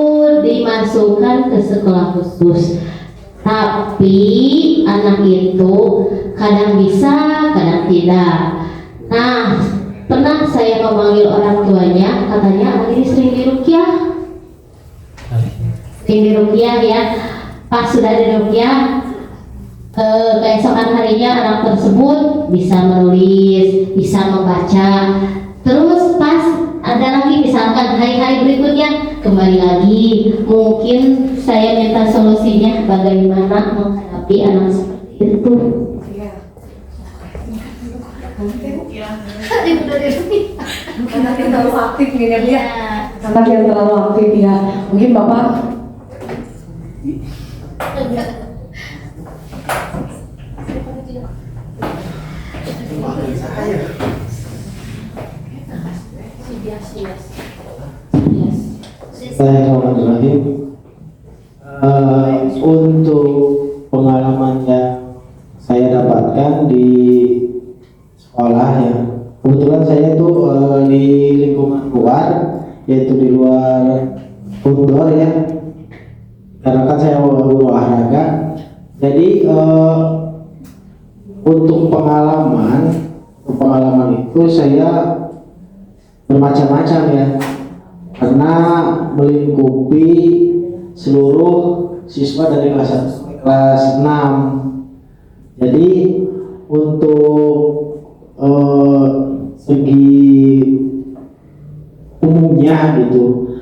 dimasukkan ke sekolah khusus, tapi anak itu kadang bisa, kadang tidak. Nah, pernah saya memanggil orang tuanya, katanya anak ini sering diruqyah ya. Pas sudah diruqyah, keesokan harinya anak tersebut bisa menulis, bisa membaca. Terus pas ada lagi misalkan hari-hari berikutnya kembali lagi. Mungkin saya minta solusinya bagaimana menghadapi anak seperti itu. Anak yang terlalu aktif gini ya. Anak yang terlalu aktif ya. Mungkin Bapak. Bismillahirrahmanirrahim. Untuk pengalaman yang saya dapatkan di sekolah ya, kebetulan saya itu di lingkungan luar, yaitu di luar outdoor ya, karena kan saya guru olahraga. Jadi untuk pengalaman itu saya bermacam-macam ya, karena melingkupi seluruh siswa dari kelas 1 sampai kelas 6. Jadi untuk segi umumnya gitu.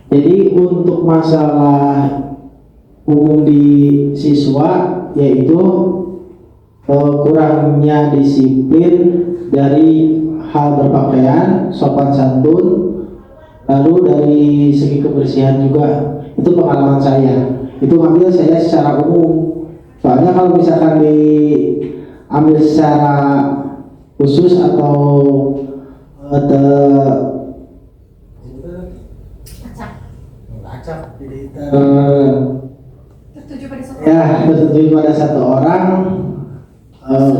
Jadi untuk masalah umum di siswa yaitu kurangnya disiplin dari hal berpakaian, sopan santun, lalu dari segi kebersihan juga. Itu pengalaman saya. Itu ngambil saya secara umum. Soalnya kalau misalkan diambil secara khusus atau tertuju pada satu orang,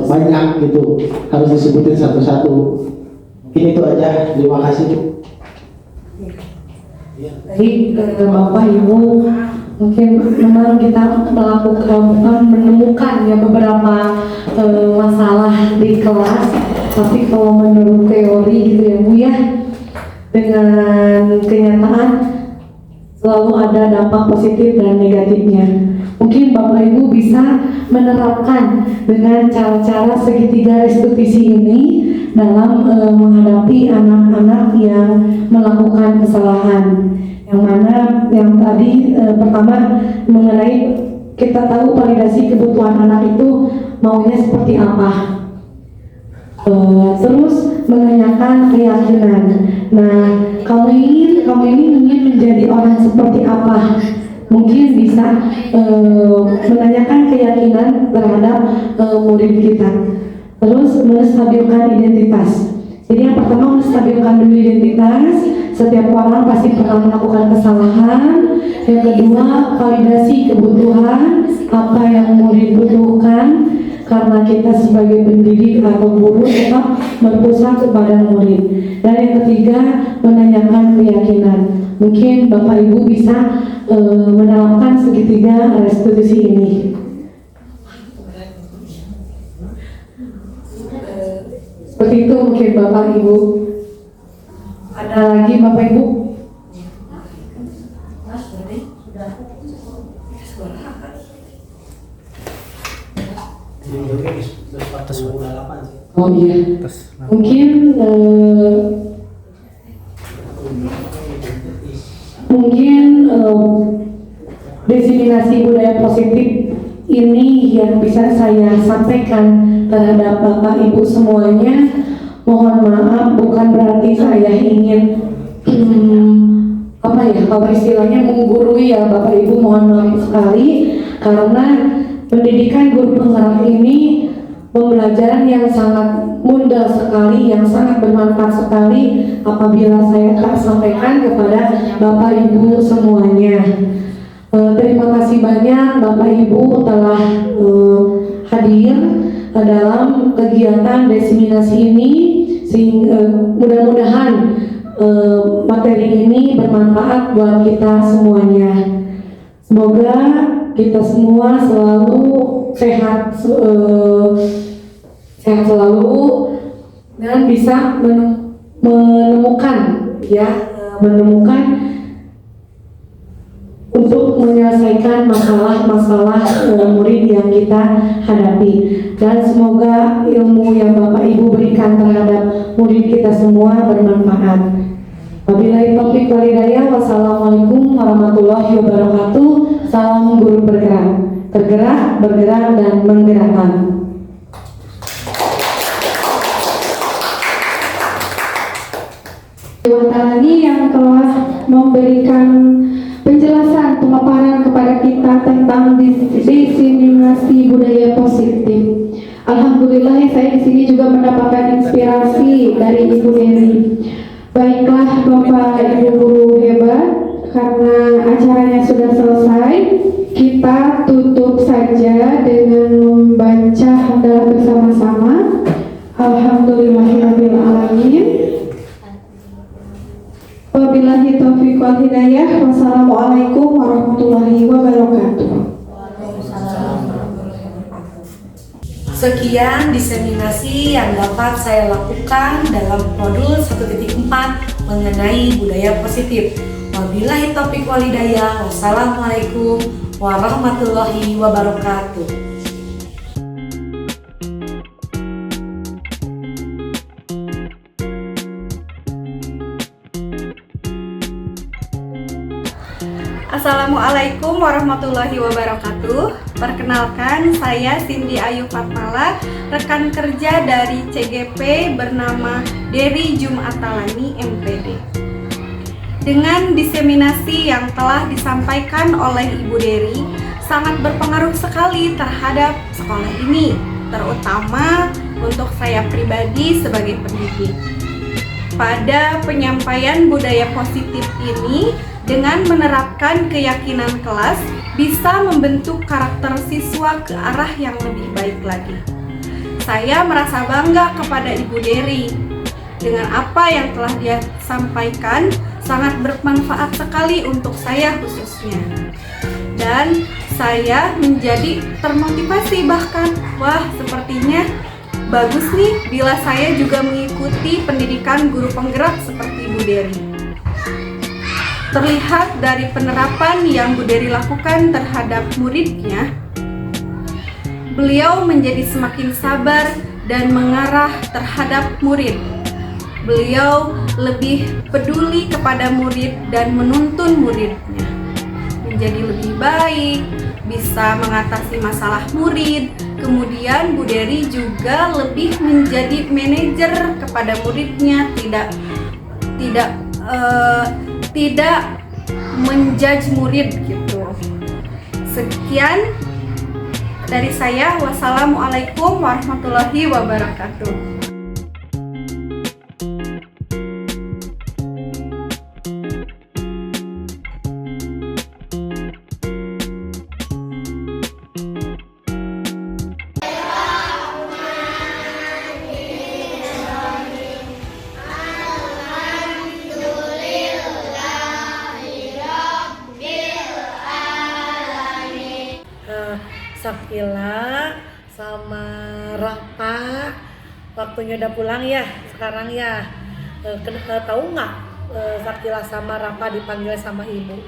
banyak gitu, harus disebutin satu-satu. Mungkin itu aja. Terima kasih. Baik, Bapak Ibu, mungkin memang kita menemukan ya beberapa masalah di kelas, tapi kalau menurut teori gitu ya Bu ya, dengan kenyataan selalu ada dampak positif dan negatifnya. Mungkin Bapak Ibu bisa menerapkan dengan cara-cara segitiga restitusi ini dalam menghadapi anak-anak yang melakukan kesalahan. Yang mana yang tadi pertama mengenai kita tahu validasi kebutuhan anak itu maunya seperti apa. Terus menanyakan keyakinan. Nah, kamu ini ingin menjadi orang seperti apa? Mungkin bisa menanyakan keyakinan terhadap murid kita. Terus menstabilkan identitas. Jadi yang pertama menstabilkan dulu identitas. Setiap orang pasti pernah melakukan kesalahan. Yang kedua, validasi kebutuhan apa yang murid butuhkan. Karena kita sebagai pendidik atau guru tetap berpusat kepada murid. Dan yang ketiga, menanyakan keyakinan. Mungkin Bapak Ibu bisa menerapkan segitiga restitusi ini. Seperti itu mungkin Bapak Ibu. Ada lagi Bapak Ibu? Oh iya, mungkin diseminasi budaya positif ini yang bisa saya sampaikan terhadap Bapak Ibu semuanya. Mohon maaf, bukan berarti saya ingin kalau istilahnya menggurui ya Bapak Ibu, mohon maaf sekali, karena pendidikan guru penggerak ini pembelajaran yang sangat mudah sekali, yang sangat bermanfaat sekali apabila saya sampaikan kepada Bapak Ibu semuanya. Terima kasih banyak Bapak Ibu telah hadir dalam kegiatan diseminasi ini, sehingga mudah-mudahan materi ini bermanfaat buat kita semuanya. Semoga kita semua selalu sehat selalu dan bisa menemukan untuk menyelesaikan masalah-masalah murid yang kita hadapi. Dan semoga ilmu yang Bapak Ibu berikan terhadap murid kita semua bermanfaat. Wabillahi taufiq wal hidayah. Wassalamualaikum warahmatullahi wabarakatuh. Salam guru bergerak, tergerak, bergerak, dan menggerakkan. Lagi yang telah memberikan penjelasan pemaparan kepada kita tentang diseminasi budaya positif. Alhamdulillah saya di sini juga mendapatkan inspirasi dari Ibu Dewi. Baiklah Bapak Ibu guru hebat, karena acaranya sudah selesai, kita tutup saja dengan membaca hamdalah bersama-sama. Alhamdulillahirabbil alamin. Wabillahi taufiq wal hidayah. Wassalamualaikum warahmatullahi wabarakatuh. Sekian diseminasi yang dapat saya lakukan dalam modul 1.4 mengenai budaya positif. Wabillahi taufiq wal hidayah. Wassalamualaikum warahmatullahi wabarakatuh. Assalamualaikum warahmatullahi wabarakatuh. Perkenalkan, saya Cindy Ayu Fatmala, rekan kerja dari CGP bernama Dery Jumatalani MPD. Dengan diseminasi yang telah disampaikan oleh Ibu Dery, sangat berpengaruh sekali terhadap sekolah ini, terutama untuk saya pribadi sebagai pendidik. Pada penyampaian budaya positif ini, dengan menerapkan keyakinan kelas, bisa membentuk karakter siswa ke arah yang lebih baik lagi. Saya merasa bangga kepada Ibu Dery. Dengan apa yang telah dia sampaikan, sangat bermanfaat sekali untuk saya khususnya. Dan saya menjadi termotivasi bahkan, wah sepertinya bagus nih bila saya juga mengikuti pendidikan guru penggerak seperti Ibu Dery. Terlihat dari penerapan yang Bu Dery lakukan terhadap muridnya, beliau menjadi semakin sabar dan mengarah terhadap murid. Beliau lebih peduli kepada murid dan menuntun muridnya menjadi lebih baik, bisa mengatasi masalah murid. Kemudian Bu Dery juga lebih menjadi manajer kepada muridnya, tidak menjudge murid gitu. Sekian dari saya. Wassalamualaikum warahmatullahi wabarakatuh. Sakila sama Rafa waktunya udah pulang ya sekarang ya. Tahu nggak Sakila sama Rafa dipanggil sama ibu?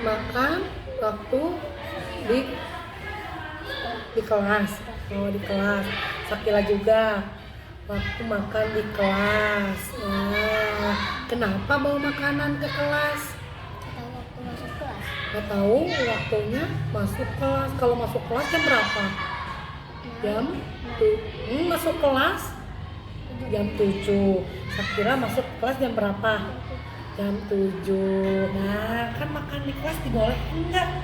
Makan waktu di kelas. Oh, di kelas. Sakila juga waktu makan di kelas. Nah, kenapa bawa makanan ke kelas? Nggak tahu waktunya masuk kelas. Kalau masuk kelas jam berapa? Masuk kelas jam 7. Sakira masuk kelas jam berapa? Jam 7. Nah, kan makan di kelas dibolehin enggak?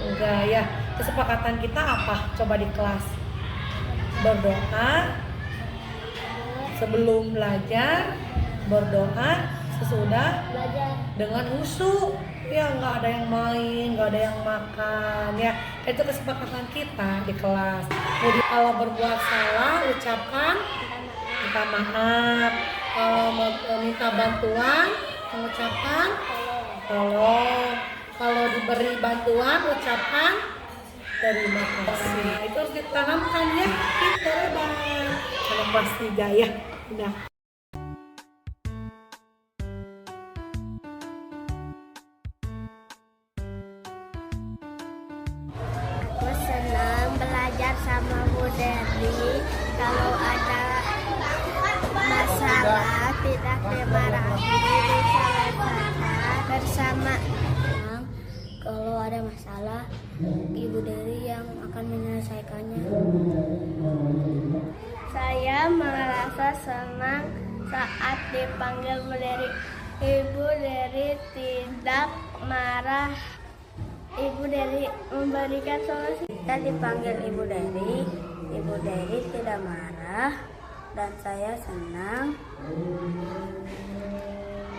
Enggak ya. Kesepakatan kita apa? Coba di kelas. Berdoa sebelum belajar, berdoa sesudah belajar dengan khusyuk. Ya, nggak ada yang main, nggak ada yang makan ya. Itu kesepakatan kita di kelas. Jadi kalau berbuat salah ucapkan minta maaf. Kalau minta bantuan mengucapkan tolong. Kalau diberi bantuan ucapkan terima kasih. Itu harus ditanamkan ya. Itu hebat. Kalau kelas 3 ya. Udah. Sama Bu Dery, kalau ada masalah tidak dimarahi, diselesaikan bersama. Kalau ada masalah, Ibu Dery yang akan menyelesaikannya. Saya merasa senang saat dipanggil Bu Dery. Ibu Dery tidak marah. Ibu Dery memberikan solusi. Kita dipanggil Ibu Dery tidak marah dan saya senang.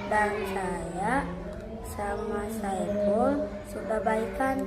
Dan saya sama Saiful sudah baikan.